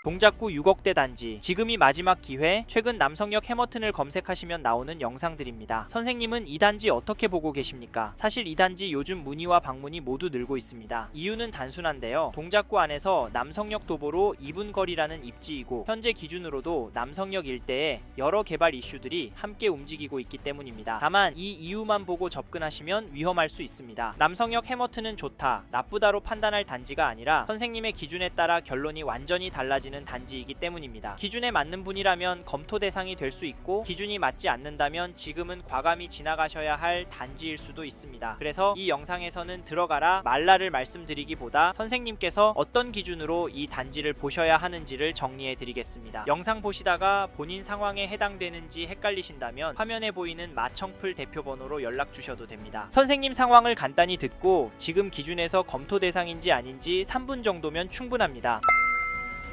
동작구 6억대 단지, 지금이 마지막 기회. 최근 남성역 해머튼을 검색하시면 나오는 영상들입니다. 선생님은 이 단지 어떻게 보고 계십니까? 사실 이 단지 요즘 문의와 방문이 모두 늘고 있습니다. 이유는 단순한데요. 동작구 안에서 남성역 도보로 2분 거리라는 입지이고 현재 기준으로도 남성역 일대에 여러 개발 이슈들이 함께 움직이고 있기 때문입니다. 다만 이 이유만 보고 접근하시면 위험할 수 있습니다. 남성역 해머튼은 좋다, 나쁘다로 판단할 단지가 아니라 선생님의 기준에 따라 결론이 완전히 달라지는 단지이기 때문입니다. 기준에 맞는 분이라면 검토 대상이 될 수 있고 기준이 맞지 않는다면 지금은 과감히 지나가셔야 할 단지일 수도 있습니다. 그래서 이 영상에서는 들어가라 말라를 말씀드리기보다 선생님께서 어떤 기준으로 이 단지를 보셔야 하는지를 정리해 드리겠습니다. 영상 보시다가 본인 상황에 해당되는지 헷갈리신다면 화면에 보이는 마청풀 대표번호로 연락 주셔도 됩니다. 선생님 상황을 간단히 듣고 지금 기준에서 검토 대상인지 아닌지 3분 정도면 충분합니다.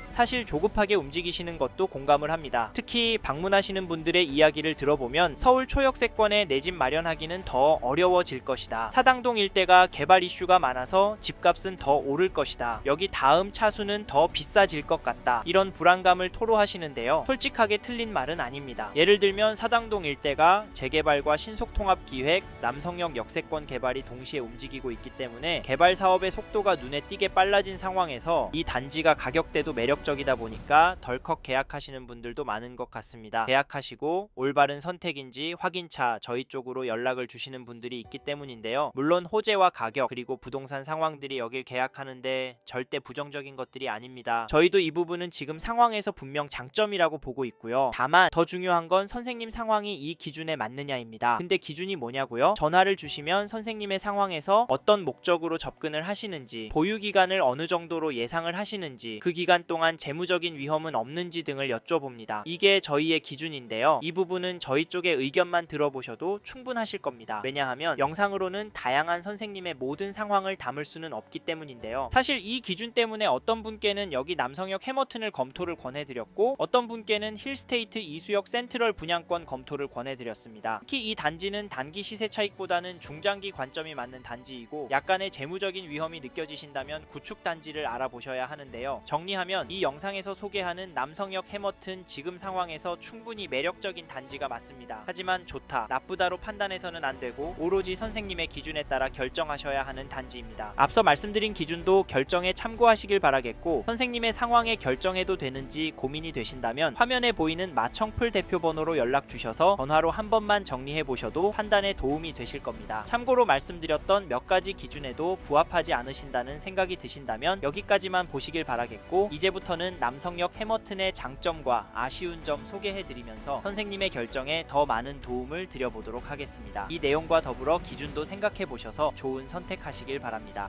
사실 조급하게 움직이시는 것도 공감을 합니다. 특히 방문하시는 분들의 이야기를 들어보면 서울 초역세권에 내 집 마련하기는 더 어려워질 것이다. 사당동 일대가 개발 이슈가 많아서 집값은 더 오를 것이다. 여기 다음 차수는 더 비싸질 것 같다. 이런 불안감을 토로하시는데요. 솔직하게 틀린 말은 아닙니다. 예를 들면 사당동 일대가 재개발과 신속통합기획, 남성역 역세권 개발이 동시에 움직이고 있기 때문에 개발 사업의 속도가 눈에 띄게 빨라진 상황에서 이 단지가 가격대도 매력적이다 보니까 덜컥 계약하시는 분들도 많은 것 같습니다. 계약하시고 올바른 선택인지 확인차 저희 쪽으로 연락을 주시는 분들이 있기 때문인데요. 물론 호재와 가격 그리고 부동산 상황들이 여길 계약하는데 절대 부정적인 것들이 아닙니다. 저희도 이 부분은 지금 상황에서 분명 장점이라고 보고 있고요. 다만 더 중요한 건 선생님 상황이 이 기준에 맞느냐입니다. 근데 기준이 뭐냐고요? 전화를 주시면 선생님의 상황에서 어떤 목적으로 접근을 하시는지, 보유기간을 어느 정도로 예상을 하시는지, 그 기간 동안 재무적인 위험은 없는지 등을 여쭤봅니다. 이게 저희의 기준인데요. 이 부분은 저희 쪽의 의견만 들어보셔도 충분하실 겁니다. 왜냐하면 영상으로는 다양한 선생님의 모든 상황을 담을 수는 없기 때문인데요. 사실 이 기준 때문에 어떤 분께는 여기 남성역 해머튼을 검토를 권해드렸고 어떤 분께는 힐스테이트 이수역 센트럴 분양권 검토를 권해드렸습니다. 특히 이 단지는 단기 시세 차익보다는 중장기 관점이 맞는 단지이고 약간의 재무적인 위험이 느껴지신다면 구축 단지를 알아보셔야 하는데요. 정리하면 이 영상에서 소개하는 남성역 해머튼 지금 상황에서 충분히 매력적인 단지가 맞습니다. 하지만 좋다, 나쁘다로 판단해서는 안 되고 오로지 선생님의 기준에 따라 결정하셔야 하는 단지입니다. 앞서 말씀드린 기준도 결정에 참고하시길 바라겠고 선생님의 상황에 결정해도 되는지 고민이 되신다면 화면에 보이는 마청풀 대표 번호로 연락 주셔서 전화로 한 번만 정리해 보셔도 판단에 도움이 되실 겁니다. 참고로 말씀드렸던 몇 가지 기준에도 부합하지 않으신다는 생각이 드신다면 여기까지만 보시길 바라겠고 이제부터는 남성역 해머튼의 장점과 아쉬운 점 소개해드리면서 선생님의 결정에 더 많은 도움을 드려보도록 하겠습니다. 이 내용과 더불어 기준도 생각해보셔서 좋은 선택하시길 바랍니다.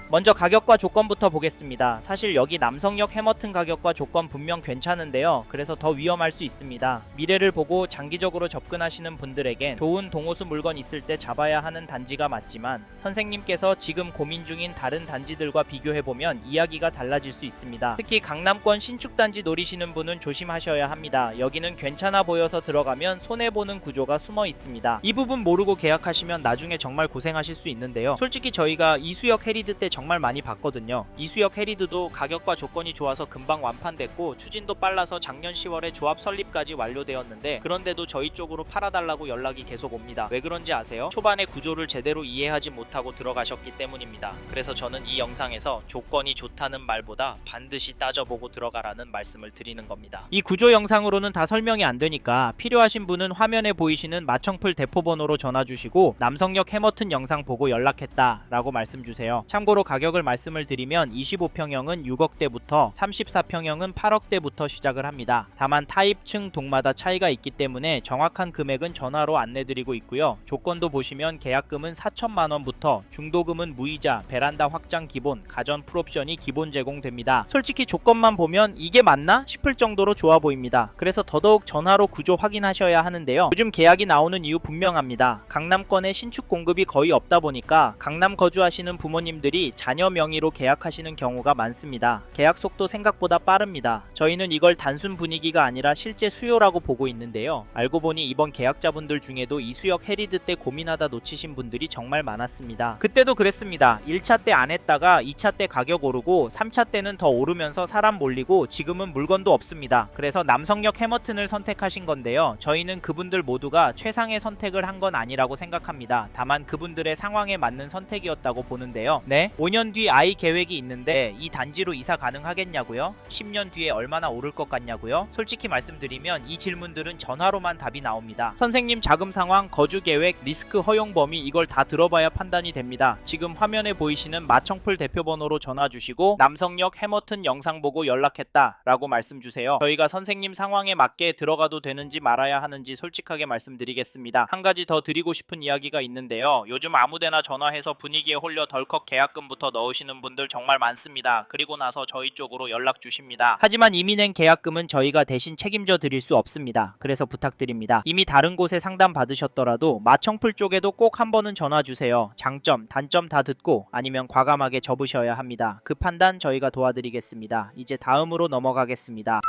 먼저 가격과 조건부터 보겠습니다. 사실 여기 남성역 해머튼 가격과 조건 분명 괜찮은데요. 그래서 더 위험할 수 있습니다. 미래를 보고 장기적으로 접근하시는 분들에겐 좋은 동호수 물건 있을 때 잡아야 하는 단지가 맞지만 선생님께서 지금 고민 중인 다른 단지들과 비교해보면 이야기가 달라질 수 있습니다. 특히 강남권 신축단지 노리시는 분은 조심하셔야 합니다. 여기는 괜찮아 보여서 들어가면 손해보는 구조가 숨어 있습니다. 이 부분 모르고 계약하시면 나중에 정말 고생하실 수 있는데요. 솔직히 저희가 이수역 해리드 때 정말 많이 봤거든요. 이수역 해리드도 가격과 조건이 좋아서 금방 완판됐고 추진도 빨라서 작년 10월에 조합 설립까지 완료되었는데 그런데도 저희 쪽으로 팔아달라고 연락이 계속 옵니다. 왜 그런지 아세요? 초반에 구조를 제대로 이해하지 못하고 들어가셨기 때문입니다. 그래서 저는 이 영상에서 조건이 좋다는 말보다 반드시 따져보고 들어가라는 말씀을 드리는 겁니다. 이 구조 영상으로는 다 설명이 안 되니까 필요하신 분은 화면에 보이시는 마청풀 대포번호로 전화주시고 남성역 해머튼 영상 보고 연락했다 라고 말씀주세요. 참고로 가격을 말씀을 드리면 25평형은 6억대부터 34평형은 8억대부터 시작을 합니다. 다만 타입층 동마다 차이가 있기 때문에 정확한 금액은 전화로 안내드리고 있고요. 조건도 보시면 계약금은 4천만원부터 중도금은 무이자, 베란다 확장 기본, 가전 풀옵션이 기본 제공됩니다. 솔직히 조건만 보면 이게 맞나 싶을 정도로 좋아 보입니다. 그래서 더더욱 전화로 구조 확인하셔야 하는데요. 요즘 계약이 나오는 이유 분명합니다. 강남권에 신축 공급이 거의 없다 보니까 강남 거주하시는 부모님들이 분들이 자녀 명의로 계약하시는 경우가 많습니다. 계약 속도 생각보다 빠릅니다. 저희는 이걸 단순 분위기가 아니라 실제 수요라고 보고 있는데요. 알고 보니 이번 계약자분들 중에도 이수역 해리드 때 고민하다 놓치신 분들이 정말 많았습니다. 그때도 그랬습니다. 1차 때 안 했다가 2차 때 가격 오르고 3차 때는 더 오르면서 사람 몰리고 지금은 물건도 없습니다. 그래서 남성역 해머튼을 선택하신 건데요. 저희는 그분들 모두가 최상의 선택을 한 건 아니라고 생각합니다. 다만 그분들의 상황에 맞는 선택이었다고 보는데요. 네? 5년 뒤 아이 계획이 있는데 이 단지로 이사 가능하겠냐고요? 10년 뒤에 얼마나 오를 것 같냐고요? 솔직히 말씀드리면 이 질문들은 전화로만 답이 나옵니다. 선생님 자금 상황, 거주 계획, 리스크 허용 범위 이걸 다 들어봐야 판단이 됩니다. 지금 화면에 보이시는 마청풀 대표번호로 전화 주시고 남성역 해머튼 영상 보고 연락했다 라고 말씀 주세요. 저희가 선생님 상황에 맞게 들어가도 되는지 말아야 하는지 솔직하게 말씀드리겠습니다. 한 가지 더 드리고 싶은 이야기가 있는데요. 요즘 아무데나 전화해서 분위기에 홀려 덜컥 계약금부터 넣으시는 분들 정말 많습니다. 그리고 나서 저희 쪽으로 연락 주십니다. 하지만 이미 낸 계약금은 저희가 대신 책임져 드릴 수 없습니다. 그래서 부탁드립니다. 이미 다른 곳에 상담 받으셨더라도 마청풀 쪽에도 꼭 한 번은 전화 주세요. 장점, 단점 다 듣고 아니면 과감하게 접으셔야 합니다. 그 판단 저희가 도와드리겠습니다. 이제 다음으로 넘어가겠습니다.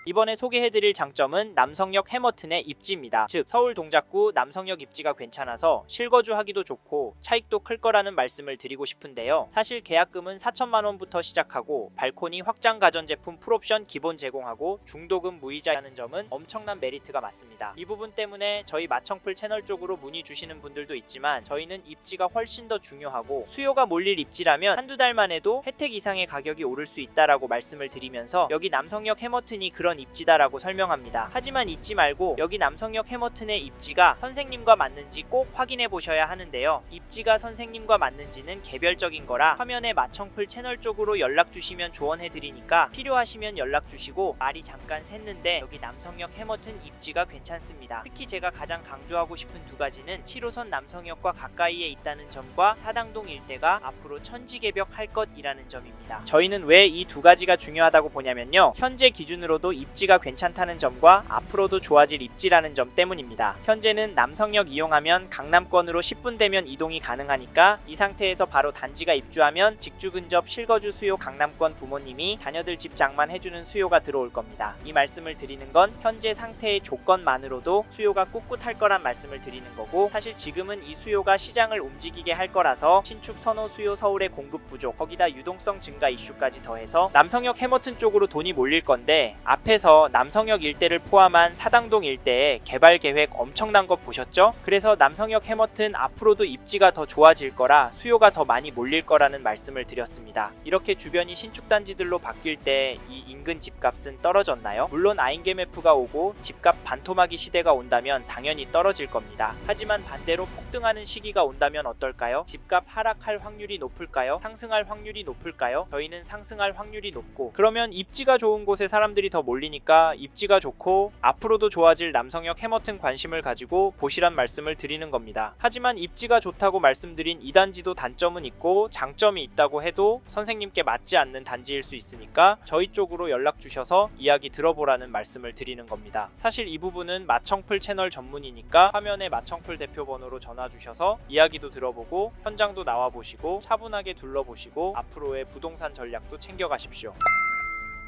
이번에 소개해드릴 장점은 남성역 해머튼의 입지입니다. 즉 서울 동작구 남성역 입지가 괜찮아서 실거주하기도 좋고 차익도 클 거라는 말씀을 드리고 싶은데요. 사실 계약금은 4천만원부터 시작하고 발코니 확장 가전제품 풀옵션 기본 제공하고 중도금 무이자라는 점은 엄청난 메리트가 맞습니다. 이 부분 때문에 저희 마청풀 채널 쪽으로 문의 주시는 분들도 있지만 저희는 입지가 훨씬 더 중요하고 수요가 몰릴 입지라면 한두 달만 해도 혜택 이상의 가격이 오를 수 있다라고 말씀을 드리면서 여기 남성역 해머튼이 그런 입지다라고 설명합니다. 하지만 잊지 말고 여기 남성역 해머튼의 입지가 선생님과 맞는지 꼭 확인해 보셔야 하는데요. 입지가 선생님과 맞는지는 개별적인 거라 화면에 마청풀 채널 쪽으로 연락 주시면 조언해 드리니까 필요하시면 연락 주시고 말이 잠깐 샜는데 여기 남성역 해머튼 입지가 괜찮습니다. 특히 제가 가장 강조하고 싶은 두 가지는 7호선 남성역과 가까이에 있다는 점과 사당동 일대가 앞으로 천지개벽 할 것이라는 점입니다. 저희는 왜 이 두 가지가 중요하다고 보냐면요. 현재 기준으로도 입지가 괜찮다는 점과 앞으로도 좋아질 입지라는 점 때문입니다. 현재는 남성역 이용하면 강남권으로 10분 되면 이동이 가능하니까 이 상태에서 바로 단지가 입주하면 직주 근접 실거주 수요 강남권 부모님이 자녀들 집 장만 해주는 수요가 들어올 겁니다. 이 말씀을 드리는 건 현재 상태의 조건만으로도 수요가 꿋꿋할 거란 말씀을 드리는 거고 사실 지금은 이 수요가 시장을 움직이게 할 거라서 신축 선호 수요 서울의 공급 부족 거기다 유동성 증가 이슈까지 더해서 남성역 해머튼 쪽으로 돈이 몰릴 건데 앞에서 남성역 일대를 포함한 사당동 일대의 개발 계획 엄청난 거 보셨죠? 그래서 남성역 해머튼 앞으로도 입지가 더 좋아질 거라 수요가 더 많이 몰릴 거라는 말씀을 드렸습니다. 이렇게 주변이 신축 단지들로 바뀔 때 이 인근 집값은 떨어졌나요? 물론 아인게메프가 오고 집값 반토막이 시대가 온다면 당연히 떨어질 겁니다. 하지만 반대로 폭등하는 시기가 온다면 어떨까요? 집값 하락할 확률이 높을까요? 상승할 확률이 높을까요? 저희는 상승할 확률이 높고 그러면 입지가 좋은 곳에 사람들이 더 몰리니까 입지가 좋고 앞으로도 좋아질 남성역 해머튼 관심을 가지고 보시란 말씀을 드리는 겁니다. 하지만 입지가 좋다고 말씀드린 이 단지도 단점은 있고 장점이 있다고 해도 선생님께 맞지 않는 단지일 수 있으니까 저희 쪽으로 연락 주셔서 이야기 들어보라는 말씀을 드리는 겁니다. 사실 이 부분은 마청풀 채널 전문이니까 화면에 마청풀 대표 번호로 전화 주셔서 이야기도 들어보고 현장도 나와보시고 차분하게 둘러보시고 앞으로의 부동산 전략도 챙겨가십시오.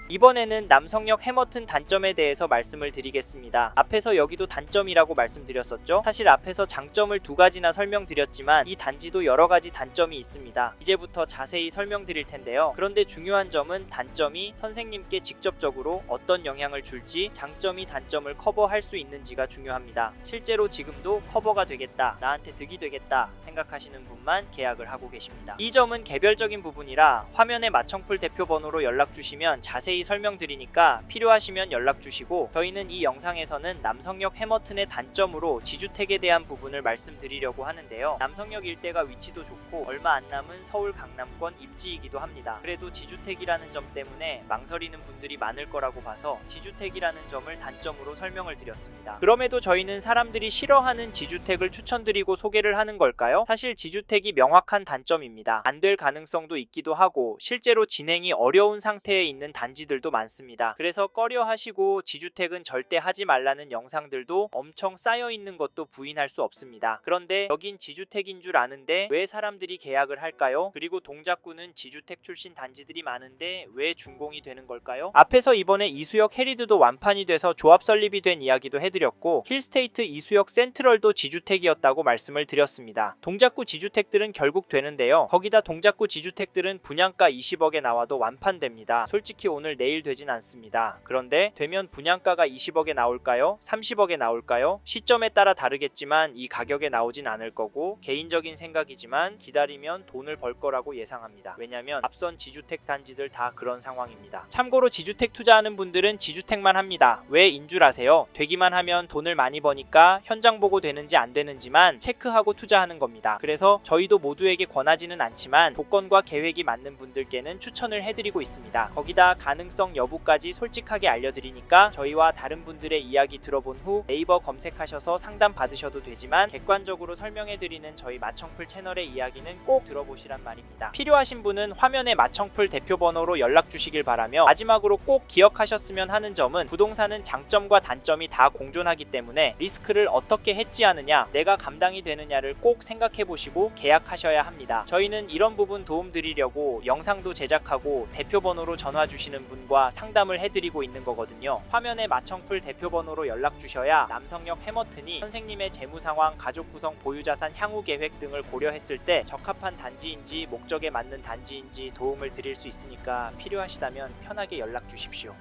이번에는 남성역 해머튼 단점에 대해서 말씀을 드리겠습니다. 앞에서 여기도 단점이라고 말씀드렸었죠? 사실 앞에서 장점을 두 가지나 설명드렸지만 이 단지도 여러 가지 단점이 있습니다. 이제부터 자세히 설명드릴 텐데요. 그런데 중요한 점은 단점이 선생님께 직접적으로 어떤 영향을 줄지 장점이 단점을 커버할 수 있는지가 중요합니다. 실제로 지금도 커버가 되겠다, 나한테 득이 되겠다 생각하시는 분만 계약을 하고 계십니다. 이 점은 개별적인 부분이라 화면에 마청풀 대표 번호로 연락 주시면 자세히 설명드리니까 필요하시면 연락 주시고 저희는 이 영상에서는 남성역 해머튼의 단점으로 지주택에 대한 부분을 말씀드리려고 하는데요. 남성역 일대가 위치도 좋고 얼마 안 남은 서울 강남권 입지이기도 합니다. 그래도 지주택이라는 점 때문에 망설이는 분들이 많을 거라고 봐서 지주택이라는 점을 단점으로 설명을 드렸습니다. 그럼에도 저희는 사람들이 싫어하는 지주택을 추천드리고 소개를 하는 걸까요? 사실 지주택이 명확한 단점입니다. 안 될 가능성도 있기도 하고 실제로 진행이 어려운 상태에 있는 단지들 단지들도 많습니다. 그래서 꺼려 하시고 지주택은 절대 하지 말라는 영상들도 엄청 쌓여 있는 것도 부인할 수 없습니다. 그런데 여긴 지주택인 줄 아는데 왜 사람들이 계약을 할까요? 그리고 동작구는 지주택 출신 단지들이 많은데 왜 준공이 되는 걸까요? 앞에서 이번에 이수역 해리드도 완판이 돼서 조합 설립이 된 이야기도 해드렸고 힐스테이트 이수역 센트럴도 지주택이었다고 말씀을 드렸습니다. 동작구 지주택들은 결국 되는데요. 거기다 동작구 지주택들은 분양가 20억에 나와도 완판됩니다. 솔직히 오늘 내일 되진 않습니다. 그런데 되면 분양가가 20억에 나올까요? 30억에 나올까요? 시점에 따라 다르겠지만 이 가격에 나오진 않을 거고 개인적인 생각이지만 기다리면 돈을 벌 거라고 예상합니다. 왜냐면 앞선 지주택 단지들 다 그런 상황입니다. 참고로 지주택 투자하는 분들은 지주택만 합니다. 왜 인 줄 아세요? 되기만 하면 돈을 많이 버니까 현장 보고 되는지 안 되는지만 체크하고 투자하는 겁니다. 그래서 저희도 모두에게 권하지는 않지만 조건과 계획이 맞는 분들께는 추천을 해드리고 있습니다. 거기다 가능성 여부까지 솔직하게 알려드리니까 저희와 다른 분들의 이야기 들어본 후 네이버 검색하셔서 상담 받으셔도 되지만 객관적으로 설명해드리는 저희 마청풀 채널의 이야기는 꼭 들어보시란 말입니다. 필요하신 분은 화면에 마청풀 대표 번호로 연락 주시길 바라며 마지막으로 꼭 기억하셨으면 하는 점은 부동산은 장점과 단점이 다 공존하기 때문에 리스크를 어떻게 해지하느냐, 내가 감당이 되느냐를 꼭 생각해 보시고 계약하셔야 합니다. 저희는 이런 부분 도움 드리려고 영상도 제작하고 대표 번호로 전화 주시는 분과 상담을 해드리고 있는 거거든요. 화면에 마청풀 대표 번호로 연락 주셔야 남성역 해머튼이 선생님의 재무 상황, 가족 구성, 보유 자산, 향후 계획 등을 고려했을 때 적합한 단지인지 목적에 맞는 단지인지 도움을 드릴 수 있으니까 필요하시다면 편하게 연락 주십시오.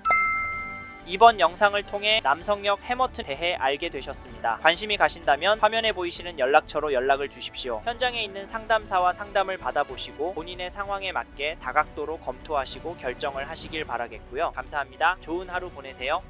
이번 영상을 통해 남성역 해머튼 대해 알게 되셨습니다. 관심이 가신다면 화면에 보이시는 연락처로 연락을 주십시오. 현장에 있는 상담사와 상담을 받아보시고 본인의 상황에 맞게 다각도로 검토하시고 결정을 하시길 바라겠고요. 감사합니다. 좋은 하루 보내세요.